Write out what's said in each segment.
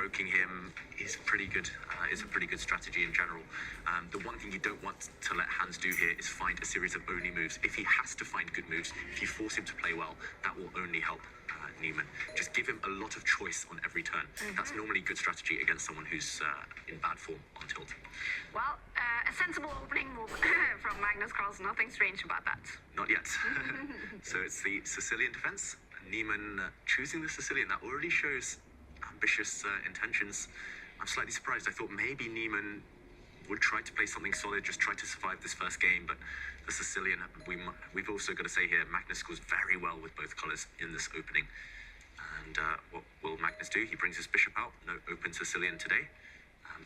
provoking him is pretty good. Is a pretty good strategy in general. The one thing you don't want to let Hans do here is find a series of only moves. If he has to find good moves, if you force him to play well, that will only help Niemann. Just give him a lot of choice on every turn. That's normally good strategy against someone who's in bad form on tilt. Well, a sensible opening move from Magnus Carlsen. Nothing strange about that. Not yet. So it's the Sicilian Defense. Niemann choosing the Sicilian. That already shows ambitious intentions. I'm slightly surprised. I thought maybe Niemann would try to play something solid, just try to survive this first game, but the Sicilian, we've also got to say here, Magnus scores very well with both colours in this opening. And what will Magnus do? He brings his bishop out, no open Sicilian today.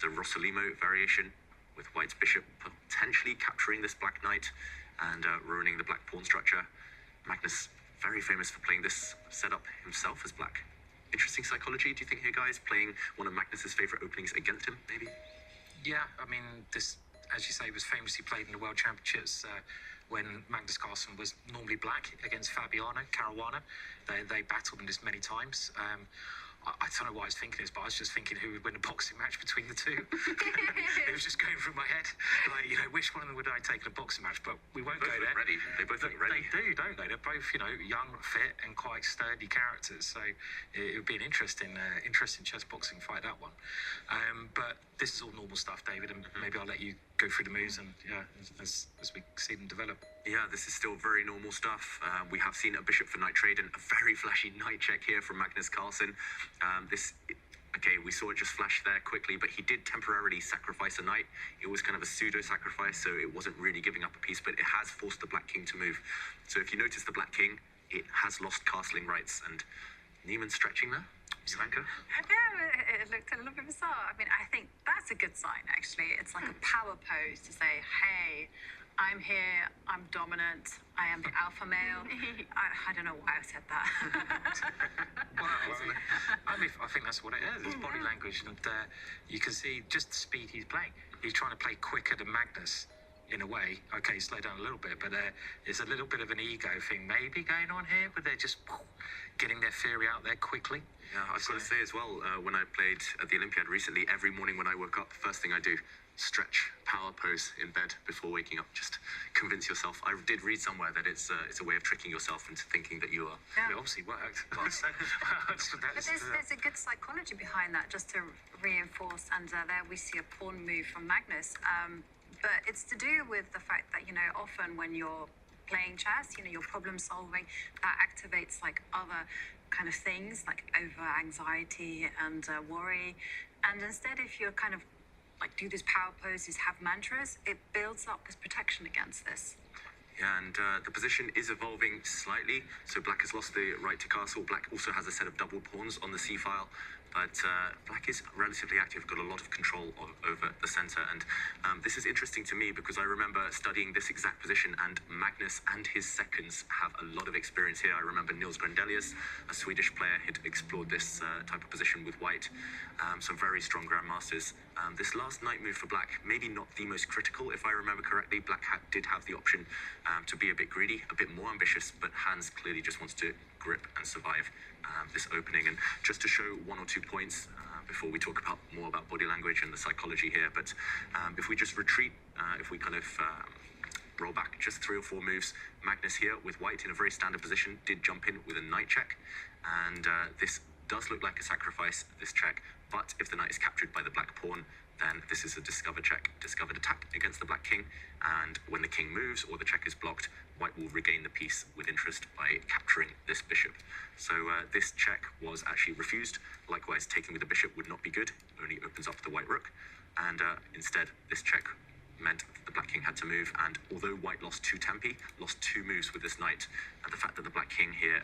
The Rossolimo variation with white's bishop potentially capturing this black knight and ruining the black pawn structure. Magnus, very famous for playing this setup himself as black. Interesting psychology, do you think here, guys? Playing one of Magnus's favourite openings against him, maybe? Yeah, I mean, this, as you say, was famously played in the World Championships when Magnus Carlsen was normally black against Fabiano Caruana. They battled in this many times. I don't know why I was thinking this, but I was just thinking who would win a boxing match between the two. It was just going through my head, like, you know, which one of them would I take in a boxing match? But we won't go there. Ready. They both look ready. They do, don't they? They're both, you know, young, fit, and quite sturdy characters. So it would be an interesting chess boxing fight, that one. But this is all normal stuff, David, and maybe I'll let you go through the moves and as we see them develop. Yeah, this is still very normal stuff. We have seen a bishop for knight trade and a very flashy knight check here from Magnus Carlsen. Okay, we saw it just flash there quickly, but he did temporarily sacrifice a knight. It was kind of a pseudo-sacrifice, so it wasn't really giving up a piece, but it has forced the black king to move. So if you notice the black king, it has lost castling rights, and Niemann stretching there. Ivanka? Yeah, it looked a little bit bizarre. I mean, I think that's a good sign, actually. It's like a power pose to say, hey, I'm here, I'm dominant, I am the alpha male. I don't know why I said that. I think that's what it is. It's body language, and you can see just the speed he's playing. He's trying to play quicker than Magnus, in a way. Okay, slow down a little bit, but there's a little bit of an ego thing maybe going on here, but they're just getting their theory out there quickly. Yeah, I've got to say as well, when I played at the Olympiad recently, every morning when I woke up, the first thing I do, stretch, power pose in bed before waking up. Just convince yourself. I did read somewhere that it's a way of tricking yourself into thinking that you are. Yeah. It obviously worked. But there's a good psychology behind that, just to reinforce. And there we see a pawn move from Magnus. But it's to do with the fact that, you know, often when you're playing chess, you know, you're problem solving, that activates like other kind of things like over anxiety and worry. And instead, if you're kind of like do these power poses, have mantras, it builds up this protection against this. Yeah, and the position is evolving slightly. So black has lost the right to castle. Black also has a set of double pawns on the c-file. But black is relatively active, got a lot of control over the center. And this is interesting to me because I remember studying this exact position, and Magnus and his seconds have a lot of experience here. I remember Nils Grandelius, a Swedish player, had explored this type of position with white. Some very strong grandmasters. This last knight move for black, maybe not the most critical, if I remember correctly. Black did have the option to be a bit greedy, a bit more ambitious, but Hans clearly just wants to grip and survive this opening. And just to show 1 or 2 points before we talk more about body language and the psychology here, but if we just retreat, if we kind of roll back just 3 or 4 moves, Magnus here with white in a very standard position did jump in with a knight check, and this does look like a sacrifice, this check, but if the knight is captured by the black pawn, then this is a discovered check, discovered attack against the black king, and when the king moves or the check is blocked, white will regain the piece with interest by capturing this bishop. So this check was actually refused. Likewise, taking with the bishop would not be good, only opens up the white rook, and instead this check meant that the black king had to move, and although white lost 2 tempi, lost 2 moves with this knight, and the fact that the black king here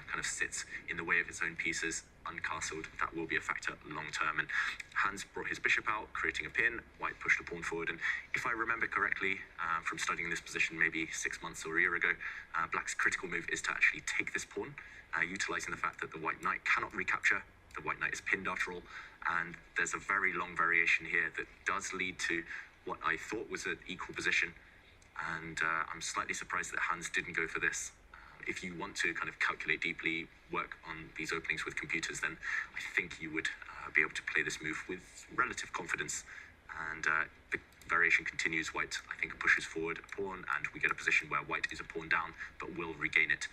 kind of sits in the way of its own pieces, uncastled, that will be a factor long term. And Hans brought his bishop out, creating a pin, white pushed the pawn forward, and if I remember correctly from studying this position maybe 6 months or a year ago, black's critical move is to actually take this pawn, utilizing the fact that the white knight cannot recapture. The white knight is pinned after all, and there's a very long variation here that does lead to what I thought was an equal position, and I'm slightly surprised that Hans didn't go for this. If you want to kind of calculate deeply, work on these openings with computers, then I think you would be able to play this move with relative confidence. And the variation continues. White, I think, pushes forward a pawn, and we get a position where white is a pawn down, but will regain it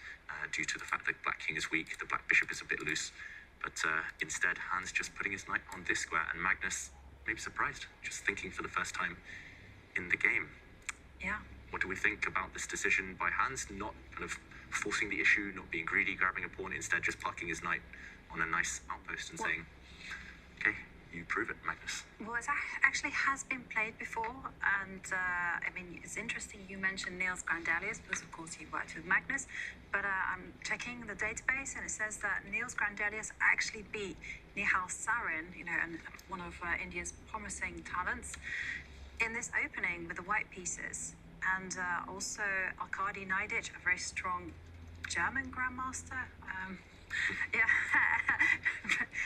due to the fact that black king is weak, the black bishop is a bit loose. But instead, Hans just putting his knight on this square, and Magnus maybe surprised, just thinking for the first time in the game. Yeah. What do we think about this decision by Hans, not kind of forcing the issue, not being greedy, grabbing a pawn, instead just parking his knight on a nice outpost and saying, okay, you prove it, Magnus. Well, it actually has been played before, and I mean, it's interesting you mentioned Niels Grandelius, because of course he worked with Magnus, but I'm checking the database, and it says that Niels Grandelius actually beat Nihal Sarin, and one of India's promising talents, in this opening with the white pieces, and also Arkady Naidic, a very strong German grandmaster. Yeah.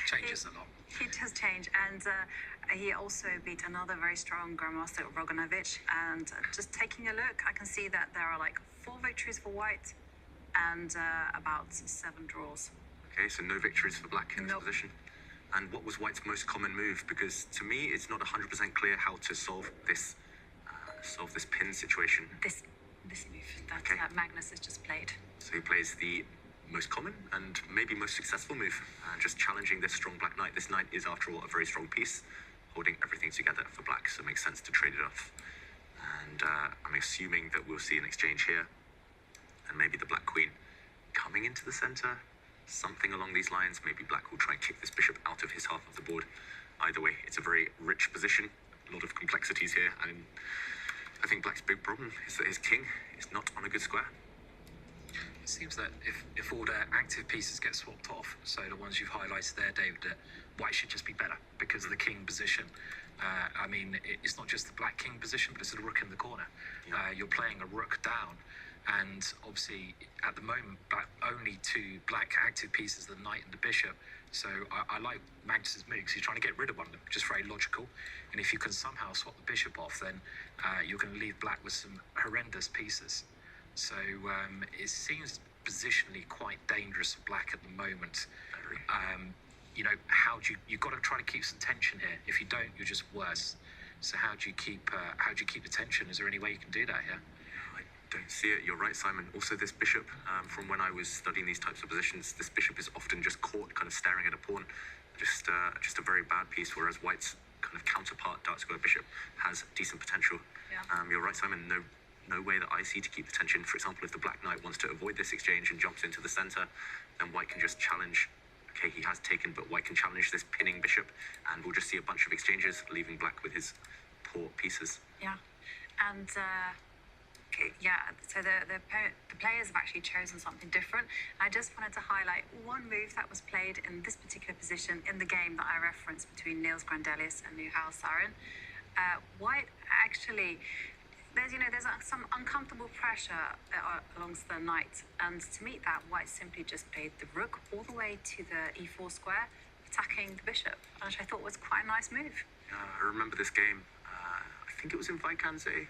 Changes a lot. He does change, and he also beat another very strong grandmaster, Roganovic. And just taking a look, I can see that there are like 4 victories for white and about 7 draws. Okay, so no victories for black in this position. And what was white's most common move? Because to me, it's not 100% clear how to solve this pin situation. This move that Magnus has just played. So he plays the most common and maybe most successful move, just challenging this strong black knight. This knight is, after all, a very strong piece, holding everything together for black, so it makes sense to trade it off. And I'm assuming that we'll see an exchange here, and maybe the black queen coming into the center, something along these lines. Maybe black will try and kick this bishop out of his half of the board. Either way, it's a very rich position, a lot of complexities here, and I think black's big problem is that his king is not on a good square. It seems that if all the active pieces get swapped off, so the ones you've highlighted there, David, that white should just be better because of the king position. I mean, it's not just the black king position, but it's the rook in the corner. You're playing a rook down, and obviously at the moment, only 2 black active pieces, the knight and the bishop. So I like Magnus's move because he's trying to get rid of one of them, which is very logical. And if you can somehow swap the bishop off, then you're going to leave black with some horrendous pieces. So it seems positionally quite dangerous for black at the moment. You've got to try to keep some tension here. If you don't, you're just worse. So how do you keep the tension? Is there any way you can do that here? I don't see it. You're right, Simon. Also, this bishop, from when I was studying these types of positions, this bishop is often just caught kind of staring at a pawn. Just a very bad piece, whereas white's kind of counterpart, dark square bishop, has decent potential. Yeah. You're right, Simon. No way that I see to keep the tension. For example, if the black knight wants to avoid this exchange and jumps into the center, then white can just challenge. Okay, he has taken, but white can challenge this pinning bishop, and we'll just see a bunch of exchanges, leaving black with his poor pieces. Yeah, and so the players have actually chosen something different. I just wanted to highlight one move that was played in this particular position in the game that I referenced between Niels Grandelius and Nihal Sarin. White actually, there's some uncomfortable pressure alongst the knight, and to meet that, white simply just played the rook all the way to the e4 square, attacking the bishop, which I thought was quite a nice move. I remember this game. I think it was in Vaikanze.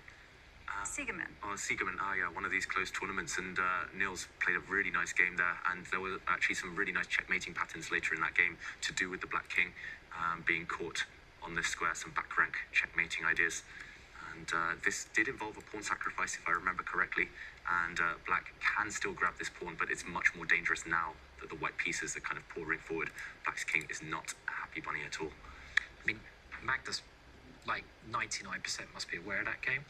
Siegerman. Siegerman, one of these close tournaments, and Niels played a really nice game there, and there were actually some really nice checkmating patterns later in that game to do with the black king being caught on this square, some back rank checkmating ideas. And this did involve a pawn sacrifice, if I remember correctly, and black can still grab this pawn, but it's much more dangerous now that the white pieces are kind of pouring forward. Black's king is not a happy bunny at all. I mean, Magnus, like 99% must be aware of that game.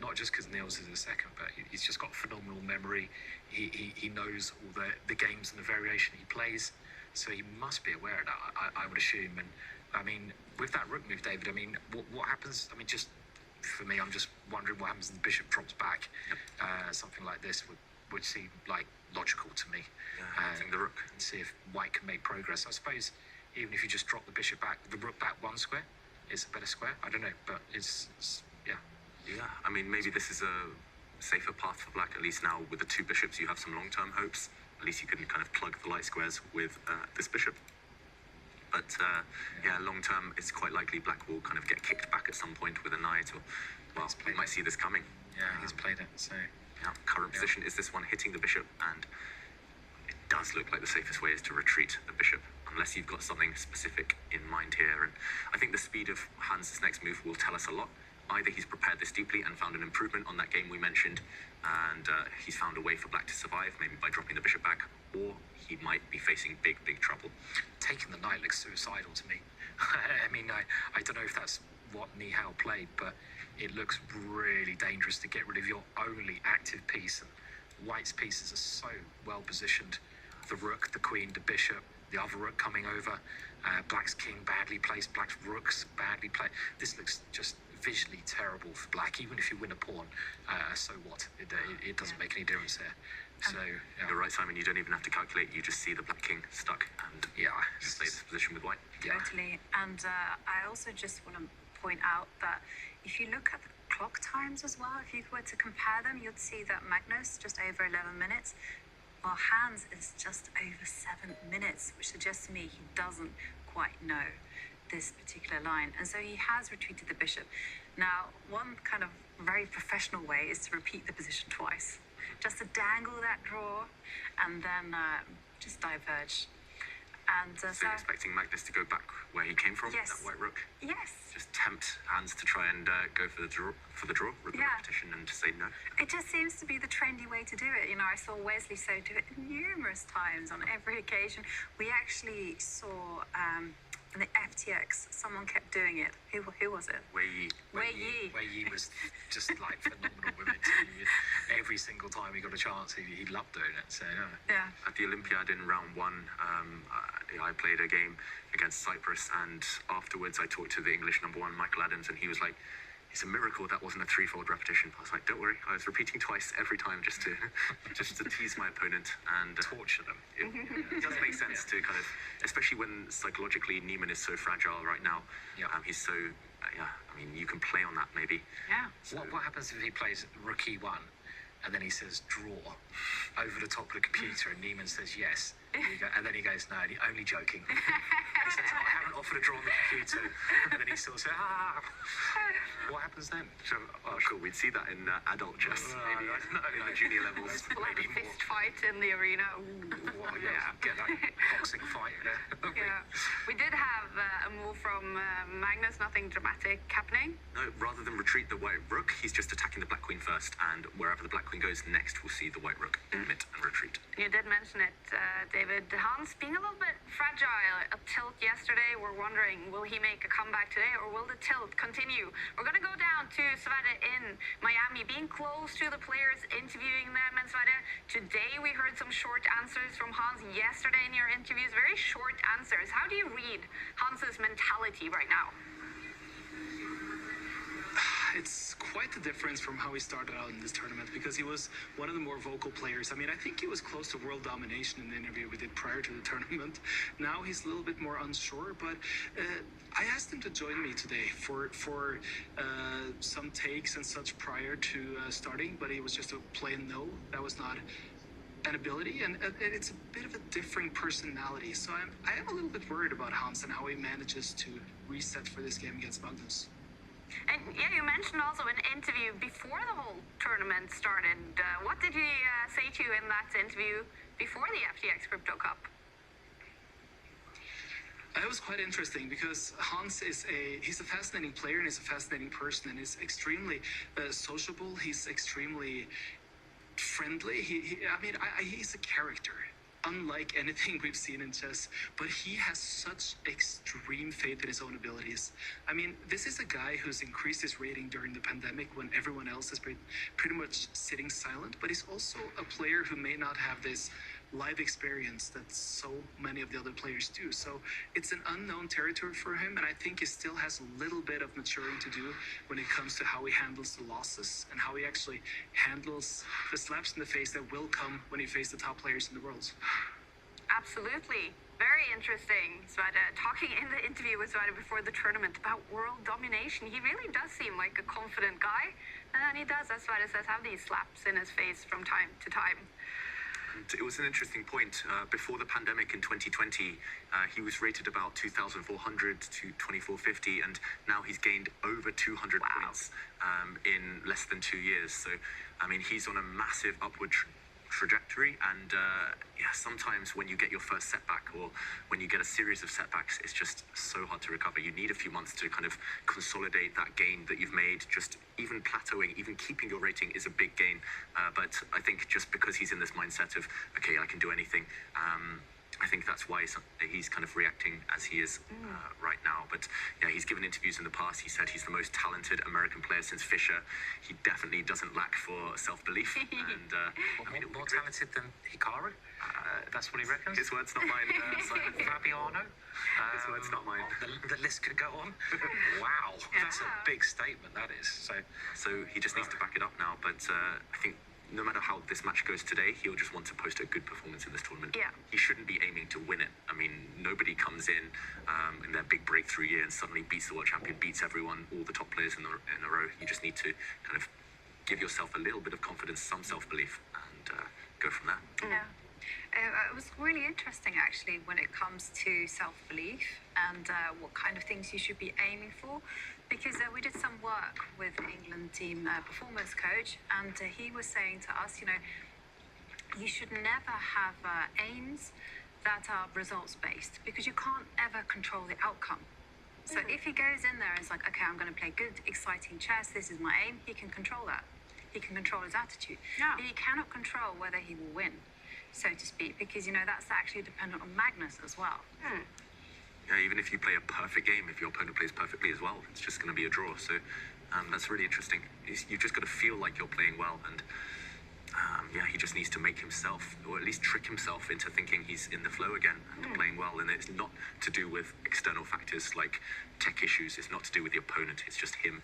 Not just because Niels is the second, but he's just got phenomenal memory. He knows all the games and the variation he plays, so he must be aware of that, I would assume. And I mean, with that rook move, David, I mean, what happens? I mean, just for me, I'm just wondering what happens when the bishop drops back. Something like this would seem like logical to me. I think the rook. And see if white can make progress. I suppose even if you just drop the bishop back, the rook back 1 square is a better square. I don't know, but it's Yeah, I mean, maybe this is a safer path for black. At least now with the 2 bishops, you have some long-term hopes. At least you can kind of plug the light squares with this bishop. But long-term, it's quite likely black will kind of get kicked back at some point with a knight, or, well, we might see this coming. Yeah, he's played it, so... Yeah, current position is this one hitting the bishop, and it does look like the safest way is to retreat the bishop unless you've got something specific in mind here. And I think the speed of Hans' next move will tell us a lot. Either he's prepared this deeply and found an improvement on that game we mentioned, and he's found a way for black to survive, maybe by dropping the bishop back, or he might be facing big trouble. Taking the knight looks suicidal to me. I mean, I don't know if that's what Nihal played, but it looks really dangerous to get rid of your only active piece. And White's pieces are so well positioned. The rook, the queen, the bishop, the other rook coming over. Black's king badly placed, black's rook's badly placed. This looks just visually terrible for black. Even if you win a pawn, so what? It doesn't make any difference there. So you're right, Simon. You don't even have to calculate. You just see the black king stuck, and just play this position with white. Totally. And I also just want to point out that if you look at the clock times as well, if you were to compare them, you'd see that Magnus just over 11 minutes, while Hans is just over 7 minutes, which suggests to me he doesn't quite know this particular line, and so he has retreated the bishop. Now, one kind of very professional way is to repeat the position twice, just to dangle that draw and then just diverge. And so you're expecting Magnus to go back where he came from, yes. that white rook? Yes. Just tempt Hans to try and go for the draw, with the repetition, and to say no. It just seems to be the trendy way to do it. You know, I saw Wesley So do it numerous times on every occasion. We actually saw in the FTX, someone kept doing it. Who was it? Wei Yi. Wei Yi was just like phenomenal with it. Every single time he got a chance, he loved doing it. So yeah. At the Olympiad in round 1, I played a game against Cyprus, and afterwards I talked to the English #1, Michael Adams, and he was like, "It's a miracle that wasn't a threefold repetition." I was like, "Don't worry, I was repeating twice every time just to tease my opponent and torture them." It does make sense to kind of, especially when psychologically Niemann is so fragile right now. He's so I mean, you can play on that maybe. Yeah. So what happens if he plays rook e1 and then he says draw over the top of the computer, and Niemann says yes, and then he goes, "No, only joking." He says, "I haven't offered a draw on the computer," and then he sort of says, "Ah." What happens then? So, cool. We'd see that in adult chess, maybe in the junior levels. Like a fist fight in the arena. Well, get that boxing fight there. Yeah. We did have a move from Magnus, nothing dramatic happening. No, rather than retreat the white rook, he's just attacking the black queen first, and wherever the black queen goes next, we'll see the white rook commit and retreat. You did mention it, David. Hans being a little bit fragile. A tilt yesterday. We're wondering, will he make a comeback today, or will the tilt continue? We're going to go down to Sveta in Miami, being close to the players, interviewing them. And Sveta, today we heard some short answers from Hans. Yesterday in your interviews, very short answers. How do you read Hans's mentality right now? It's quite the difference from how he started out in this tournament, because he was one of the more vocal players. I mean, I think he was close to world domination in the interview we did prior to the tournament. Now he's a little bit more unsure, but I asked him to join me today for some takes and such prior to starting, but it was just a plain no. That was not an ability, and it's a bit of a different personality. So I am a little bit worried about Hans and how he manages to reset for this game against Magnus. And yeah, you mentioned also an interview before the whole tournament started. What did he say to you in that interview before the FTX Crypto Cup? It was quite interesting, because Hans he's a fascinating player, and he's a fascinating person, and he's extremely sociable. He's extremely friendly. He's a character, unlike anything we've seen in chess, but he has such extreme faith in his own abilities. I mean, this is a guy who's increased his rating during the pandemic when everyone else has been pretty much sitting silent, but he's also a player who may not have this live experience that so many of the other players do. So it's an unknown territory for him, and I think he still has a little bit of maturing to do when it comes to how he handles the losses and how he actually handles the slaps in the face that will come when he faces the top players in the world. Absolutely. Very interesting, Sveta. Talking in the interview with Sveta before the tournament about world domination, he really does seem like a confident guy. And he does, as Sveta says, have these slaps in his face from time to time. It was an interesting point. Before the pandemic in 2020, he was rated about 2,400 to 2,450, and now he's gained over 200 points in less than 2 years. So, I mean, he's on a massive upward trajectory, and yeah, sometimes when you get your first setback or when you get a series of setbacks, it's just so hard to recover. You need a few months to kind of consolidate that gain that you've made. Just even plateauing, even keeping your rating is a big gain, but I think just because he's in this mindset of, okay, I can do anything, I think that's why he's kind of reacting as he is right now. But yeah, he's given interviews in the past. He said he's the most talented American player since Fischer. He definitely doesn't lack for self-belief. And more talented than Hikaru? That's what he reckons? His words, not mine. Simon. Fabiano? His words, not mine. The list could go on. Wow, that's a big statement, that is. So he just needs to back it up now. But I think no matter how this match goes today, he'll just want to post a good performance in this tournament. Yeah. He shouldn't be aiming to win it. I mean, nobody comes in their big breakthrough year and suddenly beats the world champion, beats everyone, all the top players in a row. You just need to kind of give yourself a little bit of confidence, some self-belief, and go from there. Yeah. It was really interesting, actually, when it comes to self-belief and what kind of things you should be aiming for. Because we did some work with England team performance coach, and he was saying to us, you should never have aims that are results-based, because you can't ever control the outcome. So if he goes in there and is like, okay, I'm going to play good, exciting chess, this is my aim, he can control that. He can control his attitude. Yeah. He cannot control whether he will win, so to speak, because, that's actually dependent on Magnus as well. Yeah, even if you play a perfect game, if your opponent plays perfectly as well, it's just going to be a draw. So that's really interesting. You've just got to feel like you're playing well, and yeah, he just needs to make himself, or at least trick himself into thinking he's in the flow again and playing well. And it's not to do with external factors like tech issues. It's not to do with the opponent. It's just him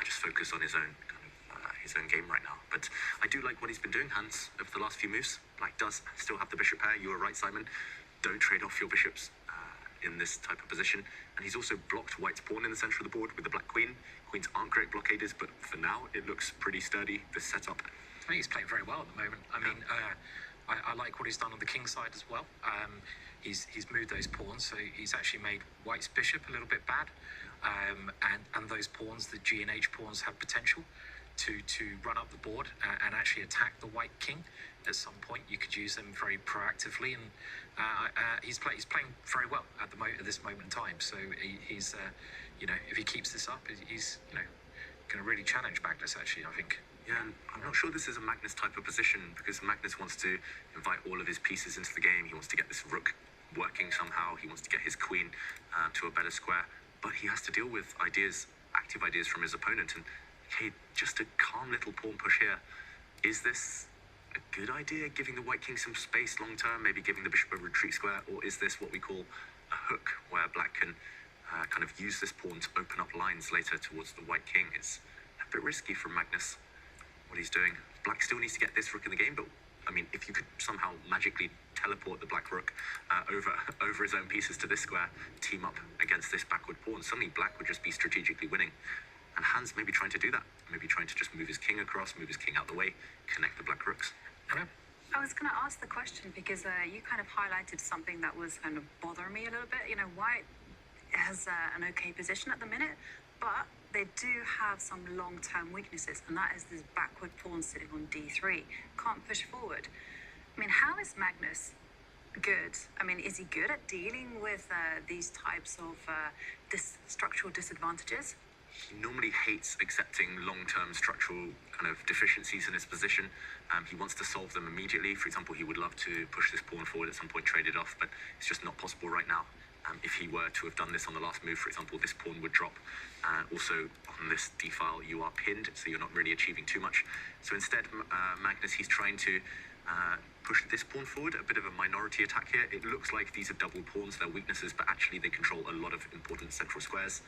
just focused on his own his own game right now. But I do like what he's been doing, Hans, over the last few moves. Black does still have the bishop pair. You were right, Simon. Don't trade off your bishops in this type of position. And he's also blocked white's pawn in the center of the board with the black queen. Queens aren't great blockaders, but for now it looks pretty sturdy, this setup. I think he's playing very well at the moment. I mean, I like what he's done on the king side as well. He's moved those pawns, so he's actually made white's bishop a little bit bad. And those pawns, the G and H pawns, have potential to run up the board and actually attack the white king at some point. You could use them very proactively, and he's playing very well at this moment in time. So he's if he keeps this up, he's going to really challenge Magnus, actually, I think. Yeah, and I'm not sure this is a Magnus type of position, because Magnus wants to invite all of his pieces into the game. He wants to get this rook working somehow. He wants to get his queen to a better square, but he has to deal with active ideas from his opponent. And okay, just a calm little pawn push here. Is this a good idea, giving the white king some space long term, maybe giving the bishop a retreat square, or is this what we call a hook, where black can kind of use this pawn to open up lines later towards the white king? It's a bit risky from Magnus, what he's doing. Black still needs to get this rook in the game, but I mean, if you could somehow magically teleport the black rook over his own pieces to this square, team up against this backward pawn, suddenly black would just be strategically winning. And Hans may be trying to do that, maybe trying to just move his king across, move his king out the way, connect the black rooks. I was going to ask the question because you kind of highlighted something that was kind of bothering me a little bit. White has an okay position at the minute, but they do have some long-term weaknesses, and that is this backward pawn sitting on d3. Can't push forward. I mean, how is Magnus good? I mean, is he good at dealing with these types of structural disadvantages? He normally hates accepting long-term structural kind of deficiencies in his position. He wants to solve them immediately. For example, he would love to push this pawn forward at some point, trade it off, but it's just not possible right now. If he were to have done this on the last move, for example, this pawn would drop. Also, on this d-file, you are pinned, so you're not really achieving too much. So instead, Magnus, he's trying to push this pawn forward, a bit of a minority attack here. It looks like these are double pawns, they're weaknesses, but actually they control a lot of important central squares.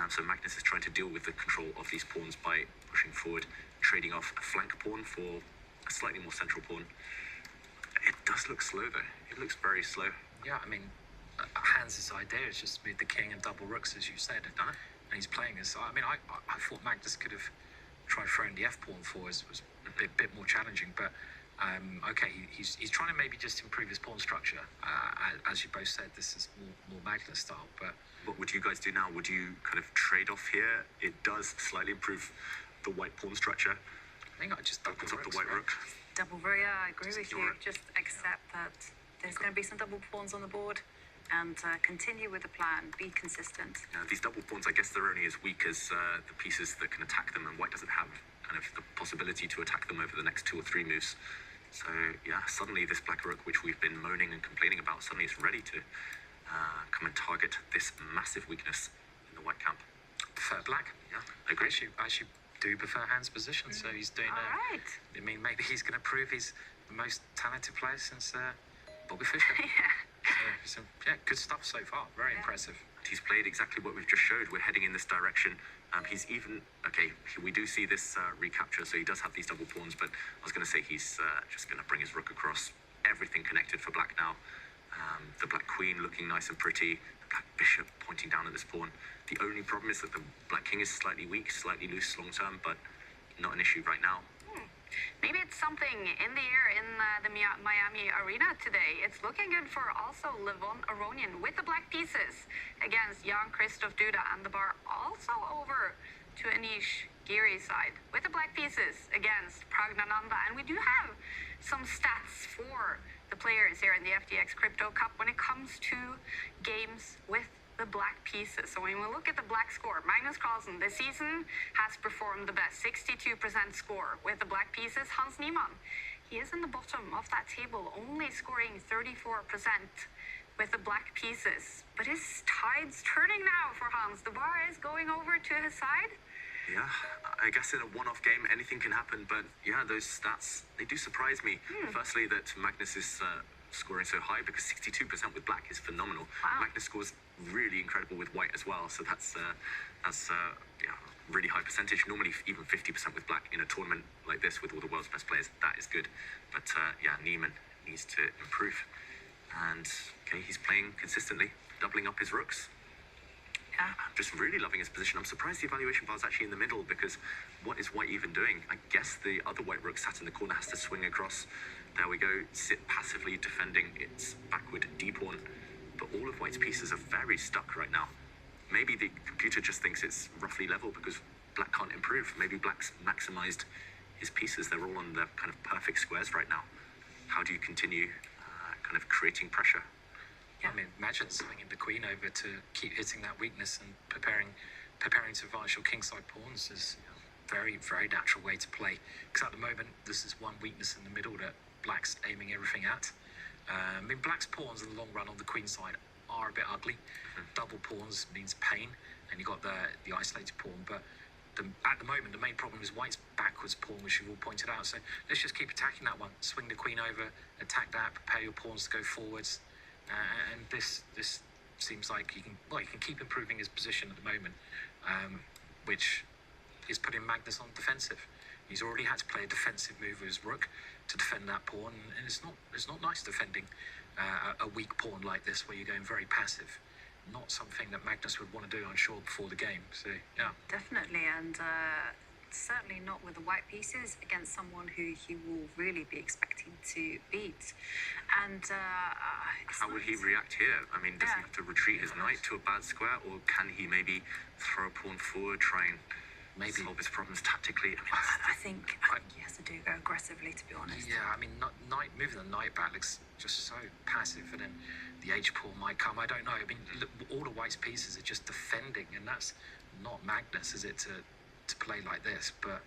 So Magnus is trying to deal with the control of these pawns by pushing forward, trading off a flank pawn for a slightly more central pawn. It does look slow, though. It looks very slow. Yeah, I mean, Hans's idea is just move the king and double rooks, as you said, and he's playing this. I mean, I thought Magnus could have tried throwing the f pawn forward, was a bit more challenging, but okay, he's trying to maybe just improve his pawn structure. As you both said, this is more Magnus style, but what would you guys do now? Would you kind of trade off here? It does slightly improve the white pawn structure. I think I just opens up the white rook. Double, yeah, I agree with you. Just accept that there's going to be some double pawns on the board and continue with the plan. Be consistent. These double pawns, I guess they're only as weak as the pieces that can attack them, and white doesn't have kind of the possibility to attack them over the next 2 or 3 moves. So, yeah, suddenly this black rook, which we've been moaning and complaining about, suddenly is ready to come and target this massive weakness in the white camp. Prefer black? Yeah, I agree. I actually do prefer Hans' position, so he's doing Right. I mean, maybe he's going to prove he's the most talented player since Bobby Fischer. So, yeah, good stuff so far. Very impressive. He's played exactly what we've just showed. We're heading in this direction. He's even... Okay, we do see this recapture, so he does have these double pawns, but I was going to say he's just going to bring his rook across. Everything connected for black now. The black queen looking nice and pretty. The black bishop pointing down at this pawn. The only problem is that the black king is slightly weak, slightly loose long term, but not an issue right now. Maybe it's something in the air in the Miami arena today. It's looking good for also Levon Aronian with the black pieces against Jan Gustafsson, and the bar also over to Anish Giri's side with the black pieces against Pragnananda. And we do have some stats for the players here in the FTX Crypto Cup when it comes to games with the black pieces. So when we look at the black score, Magnus Carlsen this season has performed the best, 62% score with the black pieces. Hans Niemann, he is in the bottom of that table, only scoring 34% with the black pieces. But his tide's turning now for Hans. The bar is going over to his side. Yeah, I guess in a one-off game, anything can happen, but yeah, those stats, they do surprise me. Firstly, that Magnus is scoring so high, because 62% with black is phenomenal. Wow. Magnus scores really incredible with white as well, so that's really high percentage. Normally even 50% with black in a tournament like this with all the world's best players, that is good. But yeah, Niemann needs to improve. And okay, he's playing consistently, doubling up his rooks. I'm just really loving his position. I'm surprised the evaluation bar is actually in the middle, because what is white even doing? I guess the other white rook sat in the corner has to swing across. There we go, sit passively defending its backward d-pawn. But all of white's pieces are very stuck right now. Maybe the computer just thinks it's roughly level because black can't improve. Maybe black's maximized his pieces. They're all on the kind of perfect squares right now. How do you continue kind of creating pressure? I mean, imagine swinging the queen over to keep hitting that weakness and preparing to advance your kingside pawns is a very, very natural way to play. Because at the moment, this is one weakness in the middle that black's aiming everything at. I mean, black's pawns in the long run on the queen side are a bit ugly. Double pawns means pain, and you've got the isolated pawn. But at the moment, the main problem is white's backwards pawn, which you've all pointed out. So let's just keep attacking that one. Swing the queen over, attack that, prepare your pawns to go forwards. And this seems like you can keep improving his position at the moment, which is putting Magnus on defensive. He's already had to play a defensive move with his rook to defend that pawn, and it's not nice defending a weak pawn like this where you're going very passive. Not something that Magnus would want to do, I'm sure, before the game. So yeah, Definitely, and certainly not with the white pieces against someone who he will really be expecting to beat. And how would he react here? I mean, does he have to retreat his knight to a bad square, or can he maybe throw a pawn forward, try and maybe solve his problems tactically? I think he has to go aggressively, to be honest. Yeah, I mean, moving the knight back looks just so passive, and then the H pawn might come. I don't know. I mean, look, all the white's pieces are just defending, and that's not Magnus, is it, to play like this? But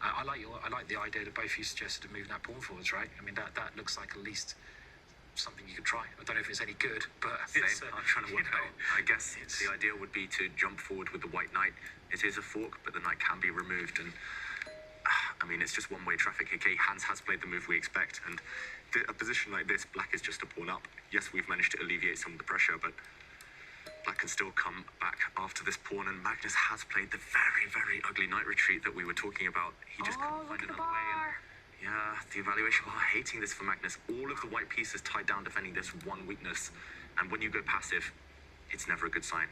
I like the idea that both of you suggested of moving that pawn forwards, right? I mean, that looks like at least something you could try. I don't know if it's any good, but I'm trying to work out. I guess the idea would be to jump forward with the white knight. It is a fork, but the knight can be removed, and I mean, it's just one-way traffic. Okay, Hans has played the move we expect, and a position like this, black is just a pawn up. Yes, we've managed to alleviate some of the pressure, but black can still come back after this pawn, and Magnus has played the very, very ugly knight retreat that we were talking about. He just couldn't find another way. And yeah, the evaluation bar hating this for Magnus. All of the white pieces tied down defending this one weakness, and when you go passive, it's never a good sign.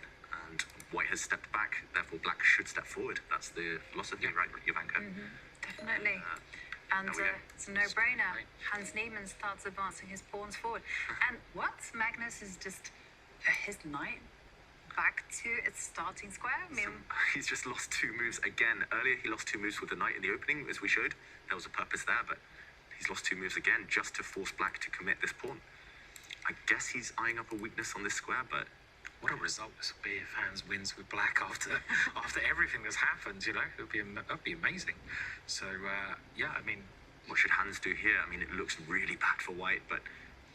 And white has stepped back, therefore black should step forward. That's the philosophy, right, Ivanka? Definitely. And it's a no-brainer. Hans Niemann starts advancing his pawns forward. And what? Magnus is just his knight back to its starting square? I mean, he's just lost 2 moves again. Earlier he lost 2 moves with the knight in the opening, as we showed. There was a purpose there, but he's lost 2 moves again just to force black to commit this pawn. I guess he's eyeing up a weakness on this square, but what a result this will be if Hans wins with black after everything that's happened. You know, it'd be amazing. So yeah, I mean, what should Hans do here? I mean, it looks really bad for white, but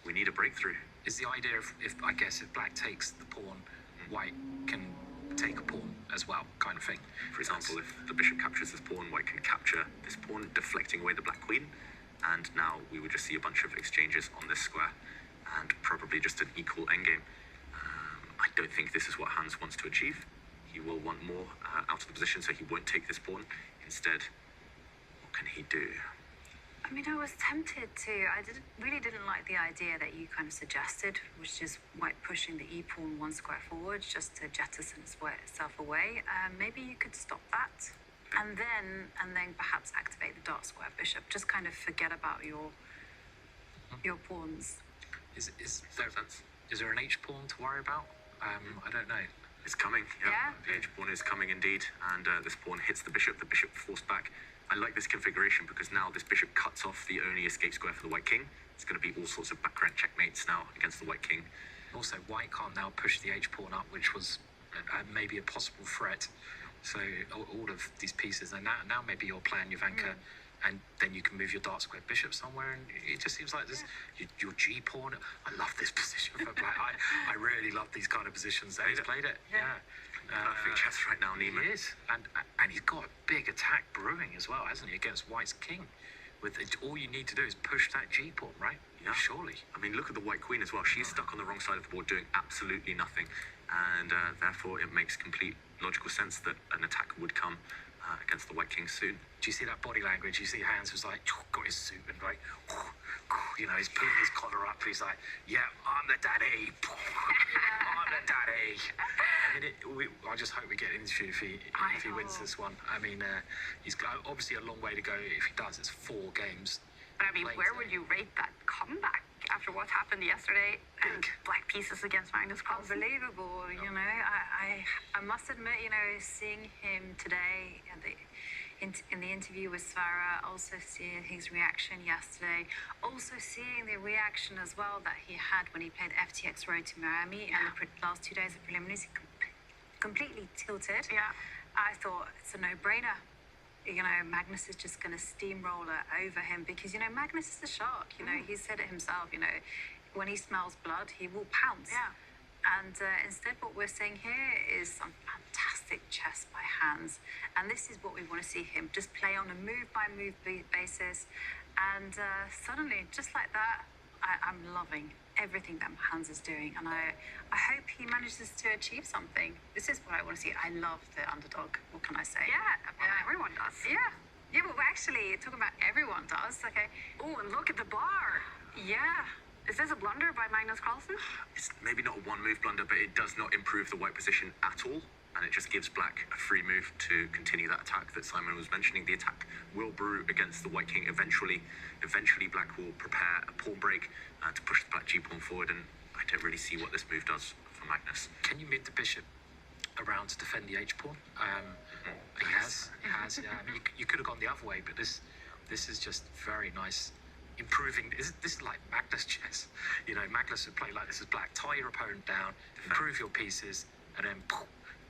we need a breakthrough. Is the idea if I guess if black takes the pawn, white can take a pawn as well, kind of thing. For example, if the bishop captures this pawn, white can capture this pawn, deflecting away the black queen, and now we would just see a bunch of exchanges on this square, and probably just an equal endgame. I don't think this is what Hans wants to achieve. He will want more out of the position, so he won't take this pawn. Instead, what can he do? I mean, I was tempted to. I really didn't like the idea that you kind of suggested, which is white pushing the e pawn 1 square forward just to jettison itself away. Maybe you could stop that, and then perhaps activate the dark square bishop. Just kind of forget about your pawns. Is there an H pawn to worry about? I don't know. It's coming. Yeah. The H pawn is coming indeed, and this pawn hits the bishop forced back. I like this configuration because now this bishop cuts off the only escape square for the white king. It's going to be all sorts of background checkmates now against the white king. Also, white can't now push the H pawn up, which was maybe a possible threat. So all of these pieces, and now maybe your plan, Jovanka, and then you can move your dark square bishop somewhere, and it just seems like this your G pawn. I love this position for black. I really love these kind of positions. He's played it. Yeah. Perfect chess right now, Niemann. He is, and he's got a big attack brewing as well, hasn't he, against white's king? With all you need to do is push that G pawn, right? Yeah. Surely. I mean, look at the white queen as well. She's stuck on the wrong side of the board, doing absolutely nothing, and therefore it makes complete logical sense that an attack would come against the white king soon. Do you see that body language? You see Hans was like, got his suit and like, you know, he's pulling his collar up. He's like, yeah, I'm the daddy. I'm the daddy. I mean, I just hope we get an interview if he wins this one. I mean, he's got obviously a long way to go. If he does, it's 4 games. But I mean, where would you rate that comeback after what happened yesterday and black pieces against Magnus Carlsen? Unbelievable, you know. I must admit, you know, seeing him today in the interview with Svara, also seeing his reaction yesterday, also seeing the reaction as well that he had when he played FTX Road to Miami and the last 2 days of preliminaries, completely tilted. Yeah. I thought it's a no-brainer. You know, Magnus is just going to steamroller over him because, you know, Magnus is a shark. You know, he said it himself, you know, when he smells blood, he will pounce. Yeah. And instead what we're seeing here is some fantastic chess by Hans. And this is what we want to see him, just play on a move-by-move basis. And suddenly, just like that, I'm loving everything that Hans is doing. And I hope he manages to achieve something. This is what I want to see. I love the underdog. What can I say? Yeah, everyone does. Yeah. Yeah, but we're actually talking about everyone does. Okay. Oh, and look at the bar. Yeah. Is this a blunder by Magnus Carlsen? It's maybe not a 1-move blunder, but it does not improve the white position at all. And it just gives black a free move to continue that attack that Simon was mentioning. The attack will brew against the white king eventually. Eventually, black will prepare a pawn break to push the black G pawn forward, and I don't really see what this move does for Magnus. Can you move the bishop around to defend the H pawn? He has. Yeah. I mean, you could have gone the other way, but this is just very nice. Improving. This is like Magnus chess. You know, Magnus would play like this as black. Tie your opponent down, improve your pieces, and then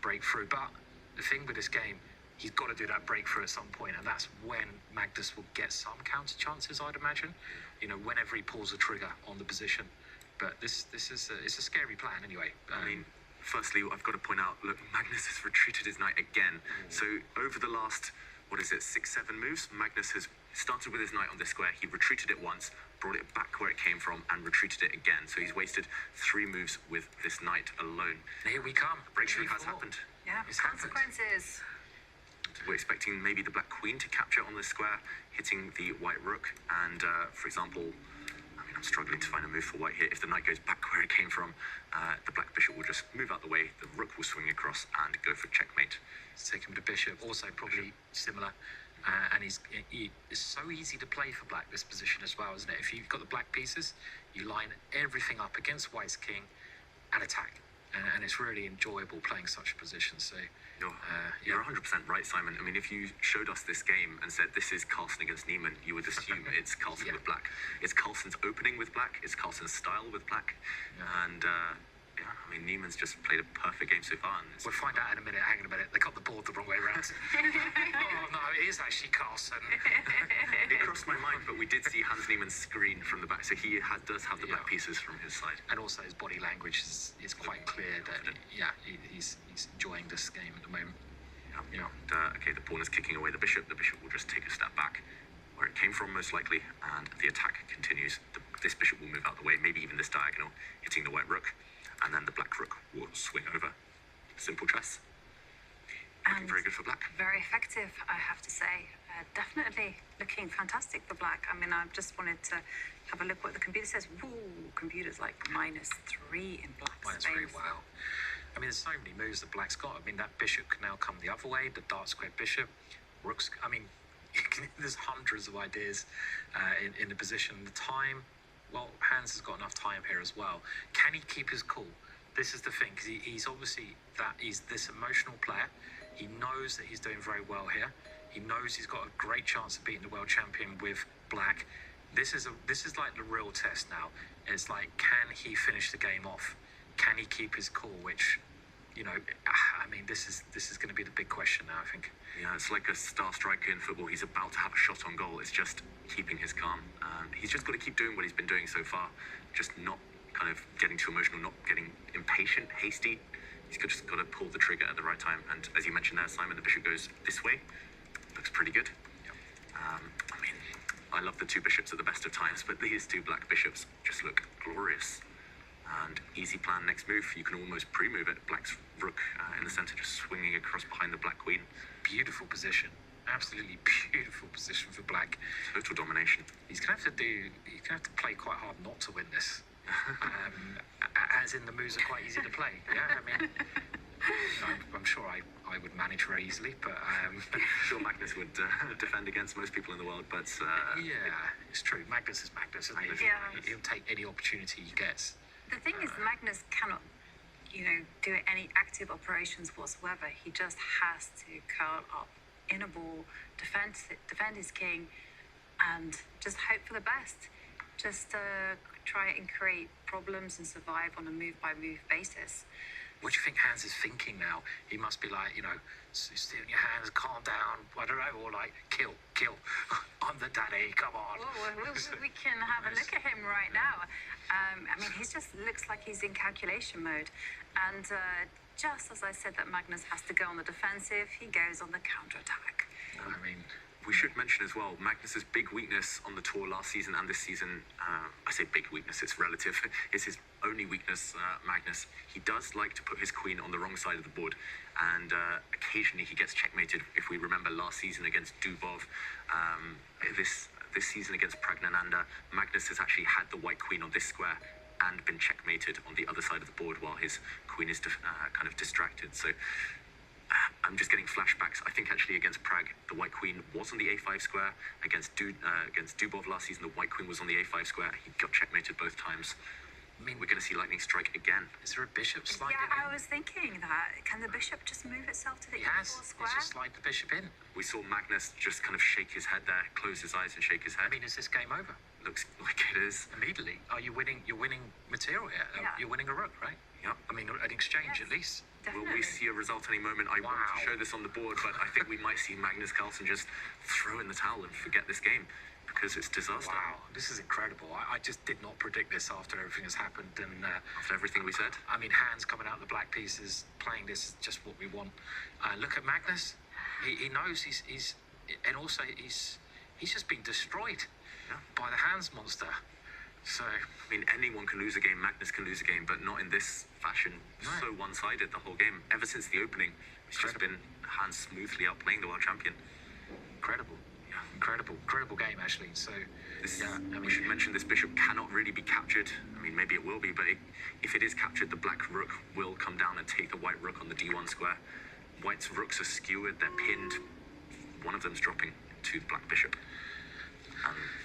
break through. But the thing with this game, he's got to do that breakthrough at some point, and that's when Magnus will get some counter chances, I'd imagine. You know, whenever he pulls the trigger on the position. But this is it's a scary plan anyway. I mean, firstly, I've got to point out, look, Magnus has retreated his knight again. So over the last, 6-7 moves, Magnus has started with his knight on this square. He retreated it once, brought it back where it came from, and retreated it again. So he's wasted 3 moves with this knight alone. Here we come. Breakthrough has happened. Yeah, It's consequences. We're expecting maybe the black queen to capture on this square, hitting the white rook. And for example, I mean, I'm struggling to find a move for white here. If the knight goes back where it came from, the black bishop will just move out the way. The rook will swing across and go for checkmate. Take him to bishop, also probably similar. And he is so easy to play for black, this position as well, isn't it? If you've got the black pieces, you line everything up against white's king and attack. and it's really enjoyable playing such a position. So you're 100% right, Simon. I mean, if you showed us this game and said this is Carlsen against Niemann, you would assume it's Carlsen with black. It's Carlsen's opening with black. It's Carlsen's style with black, and. I mean, Niemann's just played a perfect game so far. And we'll find out in a minute. Hang on a minute. They got the board the wrong way around. Oh, no, it is actually Carlsen. It crossed my mind, but we did see Hans Niemann's screen from the back, so he does have the black pieces from his side. And also his body language is quite clear that, he's enjoying this game at the moment. Okay, the pawn is kicking away the bishop. The bishop will just take a step back, where it came from most likely, and the attack continues. This bishop will move out the way, maybe even this diagonal, hitting the white rook. And then the black rook will swing over. Simple chess. Looking very good for black. Very effective, I have to say. Definitely looking fantastic for black. I mean, I just wanted to have a look what the computer says. Ooh, computer's like -3 in black's -3, favor. wow. I mean, there's so many moves that black's got. I mean, that bishop can now come the other way, the dark squared bishop. Rooks, I mean, there's hundreds of ideas in the position. The time, well, Hans has got enough time here as well. Can he keep his cool? This is the thing, because he's obviously he's this emotional player. He knows that he's doing very well here. He knows he's got a great chance of beating the world champion with black. This is like the real test now. It's like, can he finish the game off? Can he keep his cool? Which, I mean, this is going to be the big question now, I think. Yeah, it's like a star striker in football. He's about to have a shot on goal. It's just keeping his calm. He's just got to keep doing what he's been doing so far. Just not kind of getting too emotional, not getting impatient, hasty. He's just got to pull the trigger at the right time. And as you mentioned there, Simon, the bishop goes this way. Looks pretty good. I mean, I love the two bishops at the best of times, but these two black bishops just look glorious. And easy plan, next move. You can almost pre-move it. Black's rook in the center, just swinging across behind the black queen. Beautiful position. Absolutely beautiful position for black. Total domination. He's gonna have to play quite hard not to win this. As in, the moves are quite easy to play. Yeah, I mean, I'm sure I would manage very easily, but I'm sure Magnus would defend against most people in the world. But it's true. Magnus is Magnus, isn't he? Yeah. He'll take any opportunity he gets. The thing is, Magnus cannot, do any active operations whatsoever. He just has to curl up in a ball, defend his king, and just hope for the best. Just try and create problems and survive on a move-by-move basis. What do you think Hans is thinking now? He must be like, stay on your hands, calm down, I don't know, or like, kill. I'm the daddy, come on. Well, we can have a look at him right now. I mean, he just looks like he's in calculation mode. And just as I said that Magnus has to go on the defensive, he goes on the counter-attack. I mean, we should mention as well, Magnus's big weakness on the tour last season and this season, I say big weakness, it's relative, is his only weakness, Magnus. He does like to put his queen on the wrong side of the board, and occasionally he gets checkmated. If we remember last season against Dubov, this season against Pragnananda, Magnus has actually had the white queen on this square and been checkmated on the other side of the board while his queen is kind of distracted. So I'm just getting flashbacks. I think actually against Prague, the white queen was on the a5 square. Against Dubov last season, the white queen was on the a5 square. He got checkmated both times. I mean, we're going to see lightning strike again. Is there a bishop sliding in? Yeah, I was thinking that. Can the bishop just move itself to the e4 square? Let's just slide the bishop in. We saw Magnus just kind of shake his head there, close his eyes and shake his head. I mean, is this game over? Looks like it is. Immediately. Are you winning? You're winning material here. Yeah. You're winning a rook, right? Yep. I mean, an exchange at least. Definitely. Will we see a result any moment? I want to show this on the board, but I think we might see Magnus Carlsen just throw in the towel and forget this game because it's disaster. Wow, this is incredible. I just did not predict this after everything has happened. And after everything we said. I mean, Hans coming out the black pieces, playing this is just what we want. Look at Magnus. He knows he's and also he's just been destroyed by the Hans monster. So, I mean, anyone can lose a game. Magnus can lose a game, but not in this fashion. No. So one-sided the whole game. Ever since the opening, it's just been Hans smoothly outplaying the world champion. Incredible. Yeah, incredible game actually. So, we should mention this bishop cannot really be captured. I mean, maybe it will be, but if it is captured, the black rook will come down and take the white rook on the d1 square. White's rooks are skewered, they're pinned. One of them's dropping to the black bishop.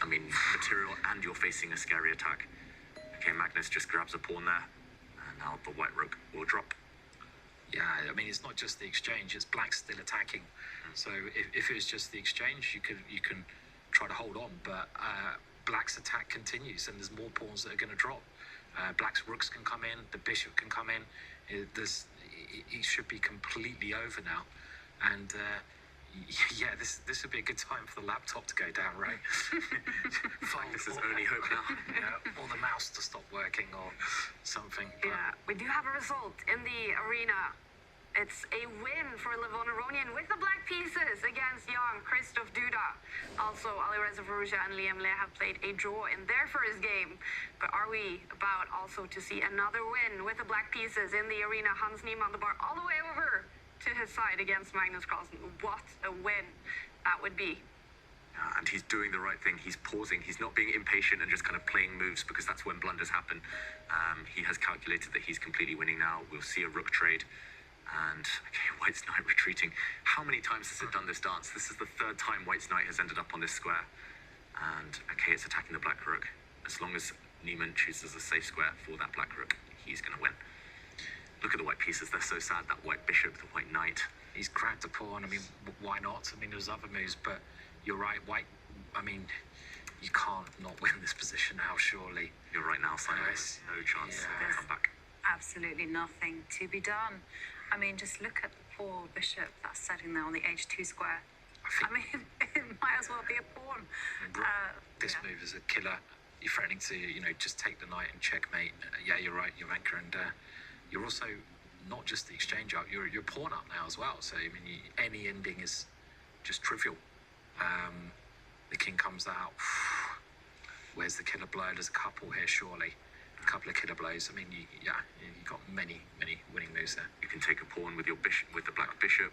I mean, material, and you're facing a scary attack. Okay, Magnus just grabs a pawn there. And Now the white rook will drop. Yeah, I mean, it's not just the exchange, it's black's still attacking. So if it was just the exchange, you can try to hold on, but black's attack continues and there's more pawns that are going to drop. Black's rooks can come in, the bishop can come in. It should be completely over now. And yeah, this would be a good time for the laptop to go down, right? This is only hope now. Yeah, or the mouse to stop working or something. Yeah, we do have a result in the arena. It's a win for Levon Aronian with the black pieces against Jan Christoph Duda. Also, Alireza Veruja and Liam Le have played a draw in their first game. But are we about also to see another win with the black pieces in the arena? Hans Niemann the bar all the way over to his side against Magnus Carlsen. What a win that would be. And he's doing the right thing. He's pausing. He's not being impatient and just kind of playing moves, because that's when blunders happen. He has calculated that he's completely winning now. We'll see a rook trade. And, okay, White's knight retreating. How many times has it done this dance? This is the third time White's knight has ended up on this square. And, okay, it's attacking the black rook. As long as Niemann chooses a safe square for that black rook, he's going to win. Look at the white pieces. They're so sad. That white bishop, the white knight. He's cracked a pawn. I mean, why not? I mean, there's other moves, but you're right, White. I mean, you can't not win this position now, surely. You're right now, Simon. There's no chance to come back. Absolutely nothing to be done. I mean, just look at the poor bishop that's sitting there on the h2 square. I mean, it might as well be a pawn. This move is a killer. You're threatening to, just take the knight and checkmate. Yeah, you're right, Jovanka, and you're also not just the exchange up, you're pawn up now as well. So, I mean, any ending is just trivial. The king comes out. Where's the killer blow? There's a couple here, surely. A couple of killer blows. I mean, you've got many winning moves there. You can take a pawn with your bishop, with the black bishop.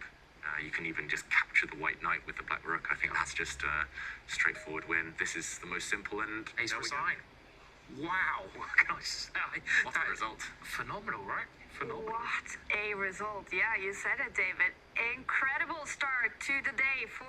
You can even just capture the white knight with the black rook. I think that's just a straightforward win. This is the most simple, and ace for sign. Wow, what can I say? What a result. Phenomenal, right? Phenomenal. What a result. Yeah, you said it, David. Incredible start to the day for